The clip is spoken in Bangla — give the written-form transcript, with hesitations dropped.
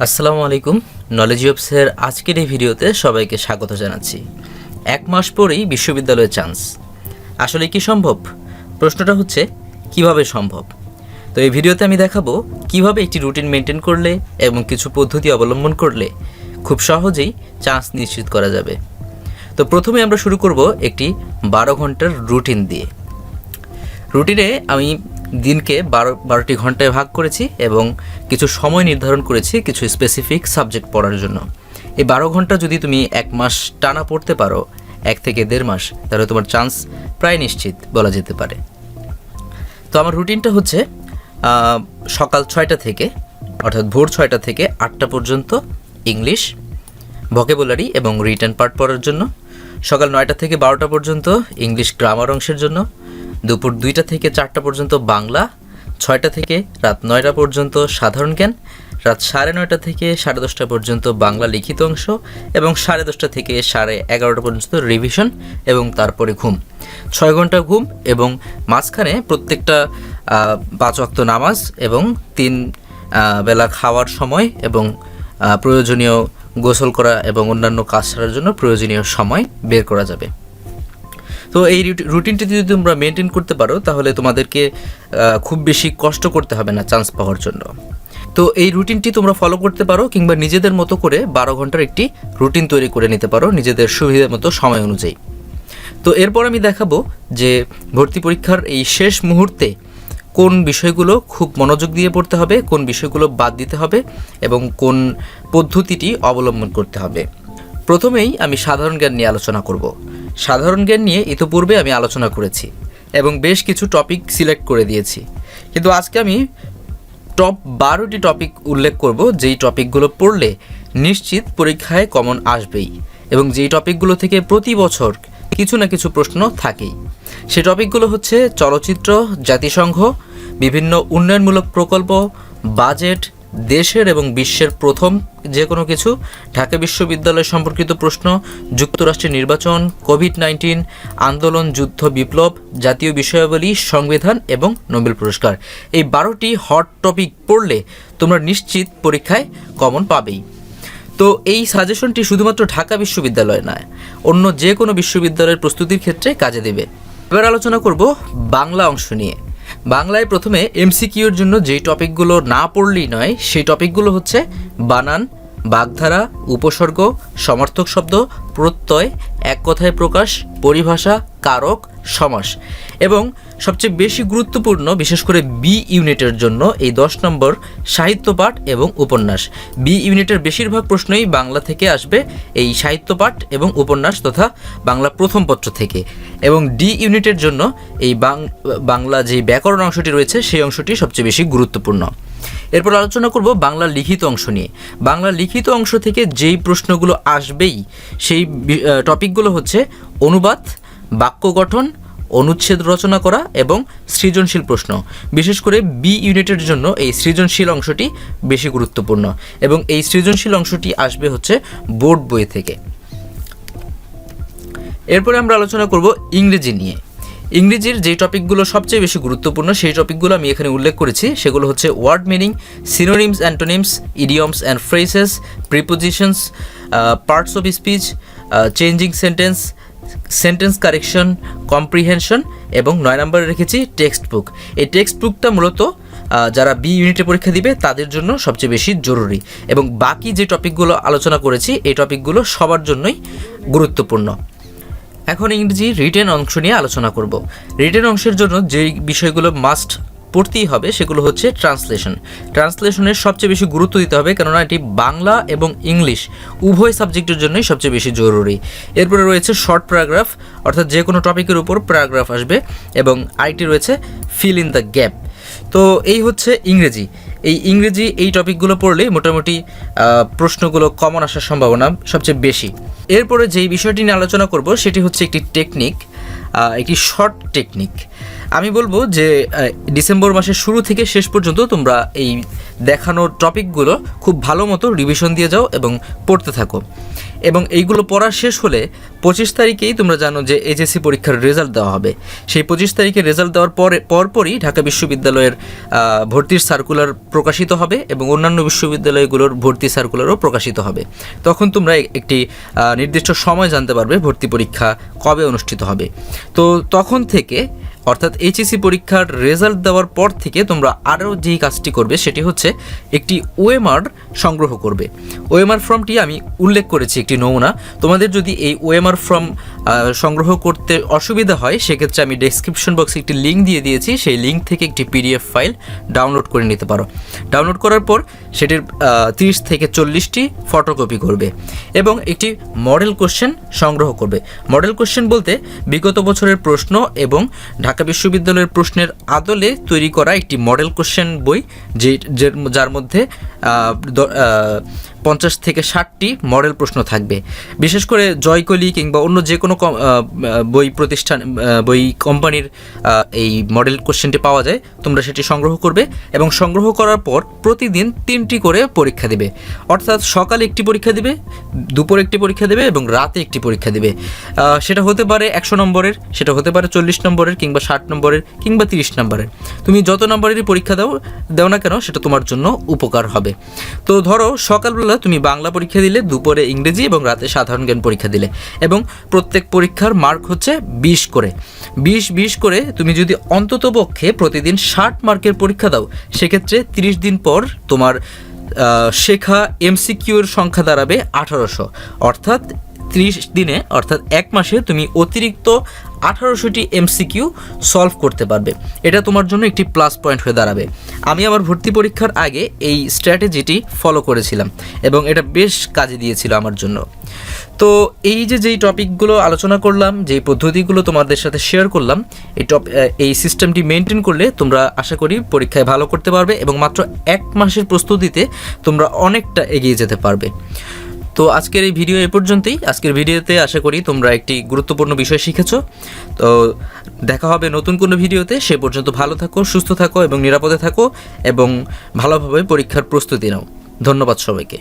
আসসালামু আলাইকুম। নলেজ অফসের আজকের এই ভিডিওতে সবাইকে স্বাগত জানাচ্ছি। এক মাস পরেই বিশ্ববিদ্যালয়ে চান্স, আসলে কি সম্ভব? প্রশ্নটা হচ্ছে কিভাবে সম্ভব। তো এই ভিডিওতে আমি দেখাবো কিভাবে একটি রুটিন মেনটেন করলে এবং কিছু পদ্ধতি অবলম্বন করলে খুব সহজেই চান্স নিশ্চিত করা যাবে। তো প্রথমে আমরা শুরু করব একটি 12 ঘন্টার রুটিন দিয়ে। রুটিনে আমি দিনকে 12টি ঘন্টায় ভাগ করেছি এবং কিছু সময় নির্ধারণ করেছি কিছু স্পেসিফিক সাবজেক্ট পড়ার জন্য। এই 12 ঘন্টা যদি তুমি এক মাস টানা পড়তে পারো, 1 থেকে 1.5 মাস, তাহলে তোমার চান্স প্রায় নিশ্চিত বলা যেতে পারে। তো আমার রুটিনটা হচ্ছে সকাল 6টা থেকে অর্থাৎ ভোর 6টা থেকে 8টা পর্যন্ত ইংলিশ, ভোকাবুলারি এবং রিটেন পার্ট পড়ার জন্য, সকাল 9টা থেকে 12টা পর্যন্ত ইংলিশ গ্রামার অংশের জন্য, দুপুর 2টা থেকে 4টা পর্যন্ত বাংলা, 6টা থেকে রাত 9টা পর্যন্ত সাধারণ জ্ঞান, রাত 9:30 থেকে 10:30 পর্যন্ত বাংলা লিখিত অংশ এবং 10:30 থেকে 11:30 পর্যন্ত রিভিশন এবং তারপরে ঘুম। 6 ঘন্টা ঘুম এবং মাঝখানে প্রত্যেকটা 5 ওয়াক্ত নামাজ এবং 3 বেলা খাওয়ার সময় এবং প্রয়োজনীয় গোসল করা এবং অন্যান্য কাজ সারার জন্য প্রয়োজনীয় সময় বের করা যাবে। তো এই রুটিনটি যদি তোমরা মেনটেন করতে পারো তাহলে তোমাদেরকে খুব বেশি কষ্ট করতে হবে না চান্স পাওয়ার জন্য। তো এই রুটিনটি তোমরা ফলো করতে পারো কিংবা নিজেদের মতো করে 12 ঘন্টার একটি রুটিন তৈরি করে নিতে পারো নিজেদের সুবিধা মতো সময় অনুযায়ী। তো এরপর আমি দেখাবো যে ভর্তি পরীক্ষার এই শেষ মুহূর্তে কোন বিষয়গুলো খুব মনোযোগ দিয়ে পড়তে হবে, কোন বিষয়গুলো বাদ দিতে হবে এবং কোন পদ্ধতিটি অবলম্বন করতে হবে। প্রথমেই আমি সাধারণ জ্ঞান নিয়ে আলোচনা করব। সাধারণ জ্ঞান নিয়ে ইতিপূর্বে আমি আলোচনা করেছি এবং বেশ কিছু টপিক সিলেক্ট করে দিয়েছি, কিন্তু আজকে আমি টপ 12টি টপিক উল্লেখ করব যেই টপিকগুলো পড়লে নিশ্চিত পরীক্ষায় কমন আসবেই এবং যেই টপিকগুলো থেকে প্রতি বছর কিছু না কিছু প্রশ্ন থাকেই। সেই টপিকগুলো হচ্ছে চলচ্চিত্র, জাতিসংঘ, বিভিন্ন উন্নয়নমূলক প্রকল্প, বাজেট, দেশের এবং বিশ্বের প্রথম যে কোনো কিছু, ঢাকা বিশ্ববিদ্যালয় সম্পর্কিত প্রশ্ন, যুক্তরাষ্ট্রের নির্বাচন, কোভিড-19, আন্দোলন, যুদ্ধ, বিপ্লব, জাতীয় বিষয়াবলী, সংবিধান এবং নোবেল পুরস্কার। এই 12টি হট টপিক পড়লে তোমরা নিশ্চিত পরীক্ষায় কমন পাবেই। তো এই সাজেশনটি শুধুমাত্র ঢাকা বিশ্ববিদ্যালয় নয়, অন্য যে কোনো বিশ্ববিদ্যালয়ের প্রস্তুতির ক্ষেত্রে কাজে দেবে। এবার আলোচনা করব বাংলা অংশ নিয়ে। বাংলায় প্রথমে এমসিকিউর জন্য যেই টপিকগুলো না পড়লেই নয় সেই টপিকগুলো হচ্ছে বানান, বাগধারা, উপসর্গ, সমার্থক শব্দ, প্রত্যয়, এক কথায় প্রকাশ, পরিভাষা, কারক, সমাস এবং সবচেয়ে বেশি গুরুত্বপূর্ণ বিশেষ করে বি ইউনিটের জন্য এই 10 নম্বর সাহিত্য পাঠ এবং উপন্যাস। বি ইউনিটের বেশিরভাগ প্রশ্নই বাংলা থেকে আসবে, এই সাহিত্য পাঠ এবং উপন্যাস তথা বাংলা প্রথম পত্র থেকে। এবং ডি ইউনিটের জন্য এই বাংলা যে ব্যাকরণ অংশটি রয়েছে সেই অংশটি সবচেয়ে বেশি গুরুত্বপূর্ণ। এরপর আলোচনা করব বাংলা লিখিত অংশ নিয়ে। বাংলা লিখিত অংশ থেকে যেই প্রশ্নগুলো আসবেই সেই টপিকগুলো হচ্ছে অনুবাদ, বাক্য গঠন, অনুচ্ছেদ রচনা করা এবং সৃজনশীল প্রশ্ন। বিশেষ করে বি ইউনিটের জন্য এই সৃজনশীল অংশটি বেশি গুরুত্বপূর্ণ এবং এই সৃজনশীল অংশটি আসবে হচ্ছে বোর্ড বই থেকে। এরপরে আমরা আলোচনা করব ইংরেজি নিয়ে। ইংরেজির যে টপিকগুলো সবচেয়ে বেশি গুরুত্বপূর্ণ সেই টপিকগুলো আমি এখানে উল্লেখ করেছি। সেগুলো হচ্ছে word meaning, synonyms, antonyms, idioms and phrases, prepositions, parts of speech, changing sentence, sentence correction, comprehension এবং 9 নম্বরে রেখেছি টেক্সট বুক। এই টেক্সট বুকটা মূলত যারা বি ইউনিটে পরীক্ষা দিবে তাদের জন্য সবচেয়ে বেশি জরুরি এবং বাকি যে টপিকগুলো আলোচনা করেছি এই টপিকগুলো সবার জন্যই গুরুত্বপূর্ণ। এখন ইংরেজি রিটেন অংশ নিয়ে আলোচনা করব। রিটেন অংশের জন্য যেই বিষয়গুলো মাস্ট পড়তেই হবে সেগুলো হচ্ছে ট্রান্সলেশন। ট্রান্সলেশনের সবচেয়ে বেশি গুরুত্ব দিতে হবে, কেননা এটি বাংলা এবং ইংলিশ উভয় সাবজেক্টের জন্যই সবচেয়ে বেশি জরুরি। এরপরে রয়েছে শর্ট প্যারাগ্রাফ, অর্থাৎ যে কোনো টপিকের উপর প্যারাগ্রাফ আসবে এবং আরেকটি রয়েছে ফিল ইন দ্য গ্যাপ। তো এই হচ্ছে ইংরেজি। এই টপিকগুলো পড়লে মোটামুটি প্রশ্নগুলো কমন আসার সম্ভাবনা সবচেয়ে বেশি। এরপরে যেই বিষয়টি নিয়ে আলোচনা করব সেটি হচ্ছে একটি টেকনিক, একটি শর্ট টেকনিক। আমি বলবো যে ডিসেম্বর মাসের শুরু থেকে শেষ পর্যন্ত তোমরা এই দেখানো টপিকগুলো খুব ভালো মতো রিভিশন দিয়ে যাও এবং পড়তে থাকো। এবং এইগুলো পড়া শেষ হলে 25 তারিখেই তোমরা জানো যে এইচএসসি পরীক্ষার রেজাল্ট দেওয়া হবে। সেই 25 তারিখে রেজাল্ট দেওয়ার পরপরই ঢাকা বিশ্ববিদ্যালয়ের ভর্তির সার্কুলার প্রকাশিত হবে এবং অন্যান্য বিশ্ববিদ্যালয়গুলোর ভর্তি সার্কুলারও প্রকাশিত হবে। তখন তোমরা একটি নির্দিষ্ট সময় জানতে পারবে ভর্তি পরীক্ষা কবে অনুষ্ঠিত হবে। তো তখন থেকে অর্থাৎ এইচএসসি পরীক্ষার রেজাল্ট দেওয়ার পর থেকে তোমরা আরও যেই কাজটি করবে সেটি হচ্ছে একটি ওএমআর সংগ্রহ করবে। ওএমআর ফর্মটি আমি উল্লেখ করেছি একটি নমুনা। তোমাদের যদি এই ওএমআর ফর্ম সংগ্রহ করতে অসুবিধা হয় সেক্ষেত্রে আমি ডেসক্রিপশন বক্সে একটি লিঙ্ক দিয়ে দিয়েছি, সেই লিঙ্ক থেকে একটি পিডিএফ ফাইল ডাউনলোড করে নিতে পারো। ডাউনলোড করার পর সেটির 30 থেকে 40টি ফটোকপি করবে এবং একটি মডেল কোশ্চেন সংগ্রহ করবে। মডেল কোশ্চেন বলতে বিগত বছরের প্রশ্ন এবং ঢাকা বিশ্ববিদ্যালয়ের প্রশ্নের আদলে তৈরি করা একটি মডেল কোশ্চেন বই, যার মধ্যে 50 থেকে 60টি মডেল প্রশ্ন থাকবে। বিশেষ করে জয়কলি কিংবা অন্য যে কোনো বই কোম্পানির এই মডেল কোশ্চেনটি পাওয়া যায়। তোমরা সেটি সংগ্রহ করবে এবং সংগ্রহ করার পর প্রতিদিন 3টি করে পরীক্ষা দেবে। অর্থাৎ সকালে একটি পরীক্ষা দেবে, দুপুরে একটি পরীক্ষা দেবে এবং রাতে একটি পরীক্ষা দেবে। সেটা হতে পারে 100 নম্বরের, সেটা হতে পারে 40 নম্বরের কিংবা 60 নম্বরের কিংবা 30 নম্বরের। তুমি যত নম্বরেরই পরীক্ষা দাও না কেন সেটা তোমার জন্য উপকার হবে। তো ধরো সকালবেলা তুমি বাংলা পরীক্ষা দিলে, দুপুরে ইংরেজি এবং রাতে সাধারণ জ্ঞান পরীক্ষা দিলে এবং প্রত্যেক পরীক্ষার মার্ক হচ্ছে 20 করে। 20 করে তুমি যদি অন্ততপক্ষে প্রতিদিন 60 মার্কের পরীক্ষা দাও সেক্ষেত্রে 30 দিন পর তোমার শেখা এমসিকিউর সংখ্যা দাঁড়াবে 1800। অর্থাৎ 30 দিনে অর্থাৎ 1 মাসে তুমি অতিরিক্ত 1800টি এমসিকিউ সলভ করতে পারবে। এটা তোমার জন্য একটি প্লাস পয়েন্ট হয়ে দাঁড়াবে। আমি আমার ভর্তি পরীক্ষার আগে এই স্ট্র্যাটেজিটি ফলো করেছিলাম এবং এটা বেশ কাজে দিয়েছিল আমার জন্য। তো যেই টপিকগুলো আলোচনা করলাম, যেই পদ্ধতিগুলো তোমাদের সাথে শেয়ার করলাম, এই সিস্টেমটি মেনটেন করলে তোমরা আশা করি পরীক্ষায় ভালো করতে পারবে এবং মাত্র 1 মাসের প্রস্তুতিতে তোমরা অনেকটা এগিয়ে যেতে পারবে। তো আজকের এই ভিডিও এ পর্যন্তই। আজকের ভিডিওতে আশা করি তোমরা একটি গুরুত্বপূর্ণ বিষয় শিখেছো। তো দেখা হবে নতুন কোনো ভিডিওতে। সে পর্যন্ত ভালো থাকো, সুস্থ থাকো এবং নিরাপদে থাকো এবং ভালোভাবে পরীক্ষার প্রস্তুতি নাও। ধন্যবাদ সবাইকে।